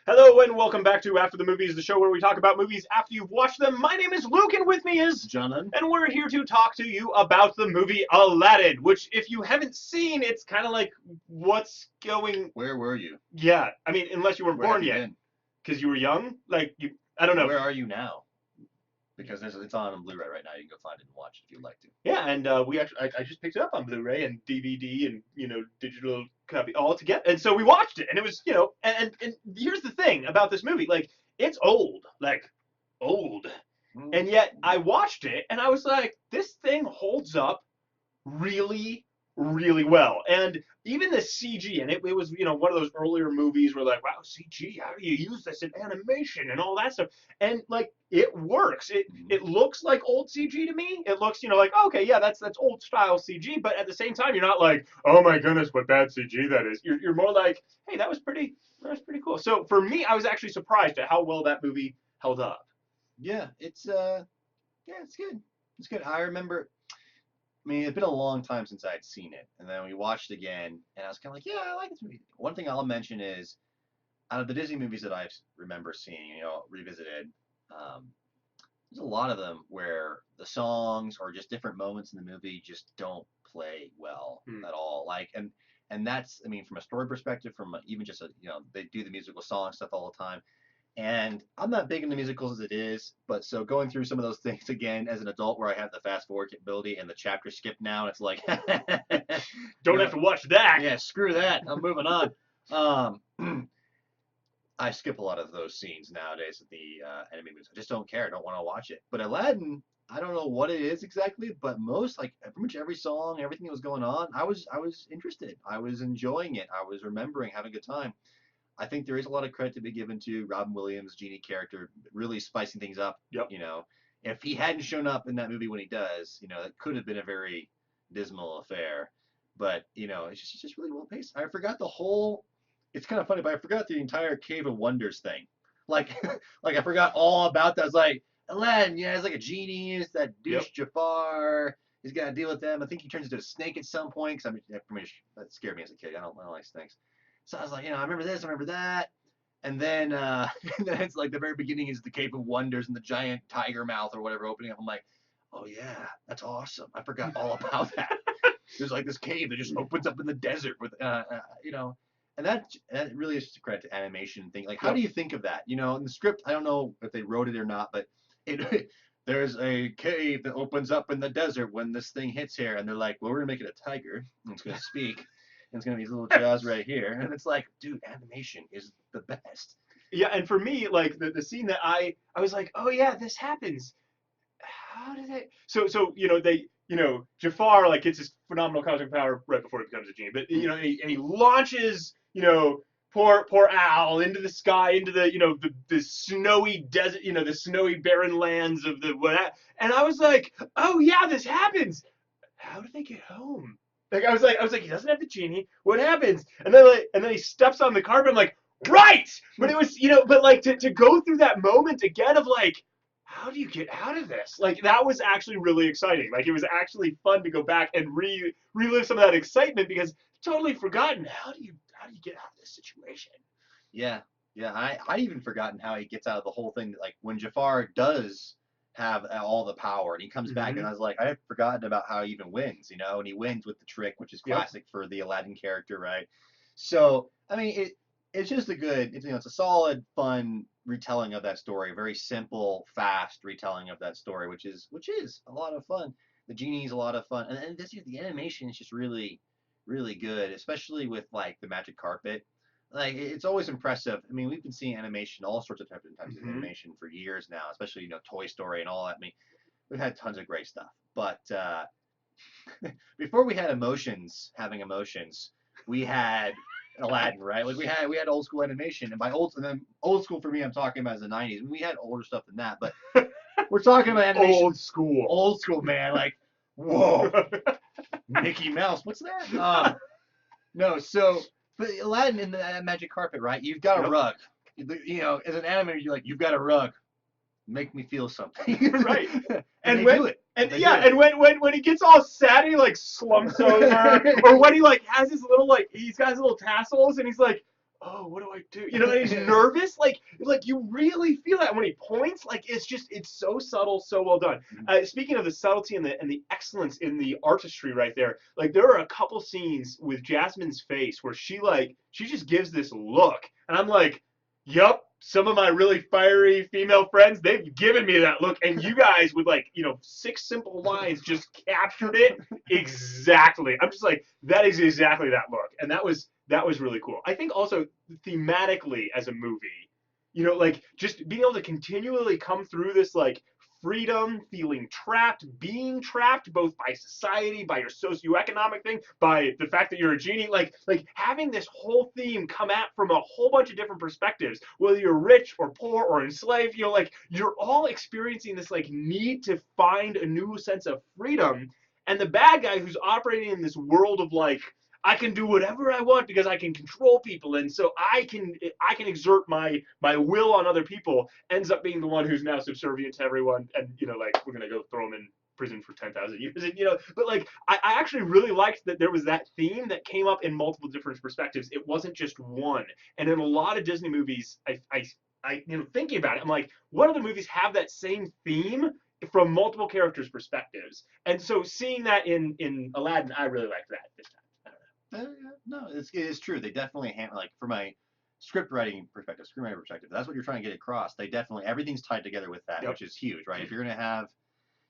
Hello and welcome back to After the Movies, the show where we talk about movies after you've watched them. My name is Luke and with me is John. and we're here to talk to you about the movie Aladdin, which if you haven't seen, it's kind of like what's going. Where were you? Yeah, I mean, unless you weren't Where have born you yet, been? because you were young. Like you, I don't know. Where are you now? Because it's on Blu-ray right now. You can go find it and watch it if you'd like to. Yeah, and we actually I just picked it up on Blu-ray and DVD and digital copy all together, and so we watched it, and it was and here's the thing about this movie, like it's old, like old. And yet I watched it and I was like, this thing holds up really, really well. And even the CG, and it was, one of those earlier movies where like, wow, CG, how do you use this in animation and all that stuff? And like it works. It looks like old CG to me. It looks, like, okay, yeah, that's old style CG, but at the same time, you're not like, oh my goodness, what bad CG that is. You're more like, hey, that was pretty cool. So for me, I was actually surprised at how well that movie held up. Yeah, it's it's good. It's good. I remember. I mean, it's been a long time since I'd seen it, and then we watched it again, and I was kind of like, yeah, I like this movie. One thing I'll mention is, out of the Disney movies that I remember seeing, revisited, um, there's a lot of them where the songs or just different moments in the movie just don't play well at all. Like, and that's, I mean, from a story perspective, from even just they do the musical song stuff all the time. And I'm not big into musicals as it is, but so going through some of those things again as an adult where I have the fast forward capability and the chapter skip now, and it's like, Don't have to watch that. yeah, screw that. I'm moving on. I skip a lot of those scenes nowadays at the anime movies. I just don't care. I don't want to watch it. But Aladdin, I don't know what it is exactly, but most, like pretty much every song, everything that was going on, I was interested. I was enjoying it. I was remembering having a good time. I think there is a lot of credit to be given to Robin Williams' genie character, really spicing things up. Yep. If he hadn't shown up in that movie when he does, it could have been a very dismal affair. But it's just really well paced. I forgot the whole. It's kind of funny, but I forgot the entire Cave of Wonders thing. Like, like I forgot all about that. I was like, Aladdin, yeah, it's like a genie. It's that douche Jafar. He's got to deal with them. I think he turns into a snake at some point. Cause that scared me as a kid. I don't like snakes. So I was like, I remember this, I remember that. And then, and then it's like the very beginning is the Cape of Wonders and the giant tiger mouth or whatever opening up. I'm like, oh yeah, that's awesome. I forgot all about that. There's like this cave that just opens up in the desert with, and that really is just a credit to animation thing. Like, how do you think of that? In the script, I don't know if they wrote it or not, but it there's a cave that opens up in the desert when this thing hits here, and they're like, well, we're gonna make it a tiger, and it's gonna speak. And it's gonna be these little jaws right here, and it's like, dude, animation is the best. Yeah, and for me, like the scene that I was like, oh yeah, this happens. How did they? So they Jafar like gets his phenomenal cosmic power right before he becomes a genie, but and he launches poor Al into the sky, into the snowy desert, the snowy barren lands of the what, and I was like, oh yeah, this happens. How do they get home? Like I was like, he doesn't have the genie. What happens? And then he steps on the carpet. I'm like, right. But it was, but like to go through that moment again of like, how do you get out of this? Like that was actually really exciting. Like it was actually fun to go back and relive some of that excitement because totally forgotten. How do you get out of this situation? Yeah, yeah. I even forgotten how he gets out of the whole thing. Like when Jafar does have all the power and he comes back, and I was like, I had forgotten about how he even wins, and he wins with the trick, which is classic for the Aladdin character, right? So I mean, it's just it's a solid, fun retelling of that story, a very simple, fast retelling of that story, which is a lot of fun. The genie's a lot of fun, and the animation is just really, really good, especially with like the magic carpet. Like it's always impressive. I mean, we've been seeing animation, all sorts of types of animation for years now, especially Toy Story and all that. I mean, we've had tons of great stuff, but before we had having emotions, we had Aladdin, right? Like we had old school animation, and by old school for me, I'm talking about the '90s. I mean, we had older stuff than that, but we're talking about animation. Old school, man. Like, whoa, Mickey Mouse, what's that? No, so but Aladdin in the magic carpet, right? You've got a rug. As an animator, you're like, you've got a rug. Make me feel something. Right. And And they when do it. and They yeah, do it. and when he gets all sad, he like slumps over, or when he like has his little like he's got his little tassels, and he's like, oh, what do I do? You know, and he's nervous. Like you really feel that when he points. Like it's so subtle, so well done. Speaking of the subtlety and the excellence in the artistry right there, like there are a couple scenes with Jasmine's face where she just gives this look, and I'm like, yup. Some of my really fiery female friends, they've given me that look, and you guys with like, 6 simple lines just captured it exactly. I'm just like, that is exactly that look, and that was really cool. I think also thematically as a movie, like just being able to continually come through this like freedom, feeling trapped, being trapped both by society, by your socioeconomic thing, by the fact that you're a genie, like having this whole theme come at from a whole bunch of different perspectives, whether you're rich or poor or enslaved, like you're all experiencing this like need to find a new sense of freedom. And the bad guy who's operating in this world of like, I can do whatever I want because I can control people, and so I can exert my will on other people. Ends up being the one who's now subservient to everyone, and like we're gonna go throw him in prison for 10,000 years, and But like I actually really liked that there was that theme that came up in multiple different perspectives. It wasn't just one, and in a lot of Disney movies, I thinking about it, I'm like, what other movies have that same theme from multiple characters' perspectives? And so seeing that in Aladdin, I really liked that this time. No, it is true. They definitely like from my script writing perspective, screenwriter perspective. That's what you're trying to get across. They definitely everything's tied together with that, Yep. which is huge, right? If you're gonna have,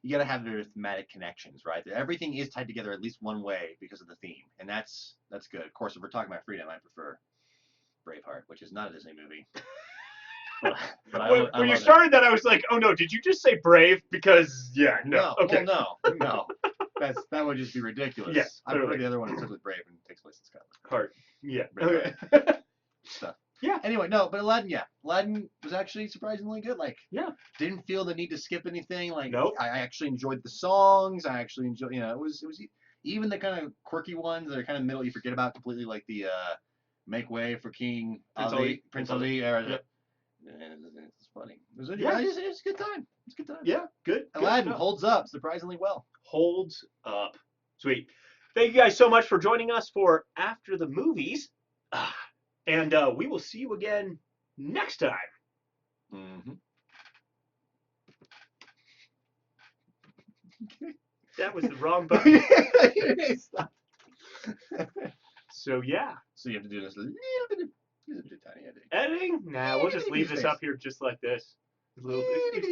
you gotta have their thematic connections, right? Everything is tied together at least one way because of the theme, and that's good. Of course, if we're talking about freedom, I prefer Braveheart, which is not a Disney movie. But when you started that, I was like, oh no, did you just say Brave? Because no. Okay. Well, no. That would just be ridiculous. Yeah, I prefer the other one that took with Brave and takes place in Scotland. Heart. Yeah. Okay. Stuff. Yeah. Anyway, no, but Aladdin was actually surprisingly good. Like, yeah, didn't feel the need to skip anything. Like, nope. I actually enjoyed the songs. I actually enjoyed, it was even the kind of quirky ones that are kind of middle you forget about completely, like the Make Way for King Prince Ali. It's funny. It was a good time. It's a good time. Yeah, good. Aladdin holds up surprisingly well. Holds up. Sweet. Thank you guys so much for joining us for After the Movies. And we will see you again next time. Mm-hmm. That was the wrong button. So yeah. So you have to do this little bit of tiny editing. Editing? Nah, we'll just leave this up here just like this. A little bit.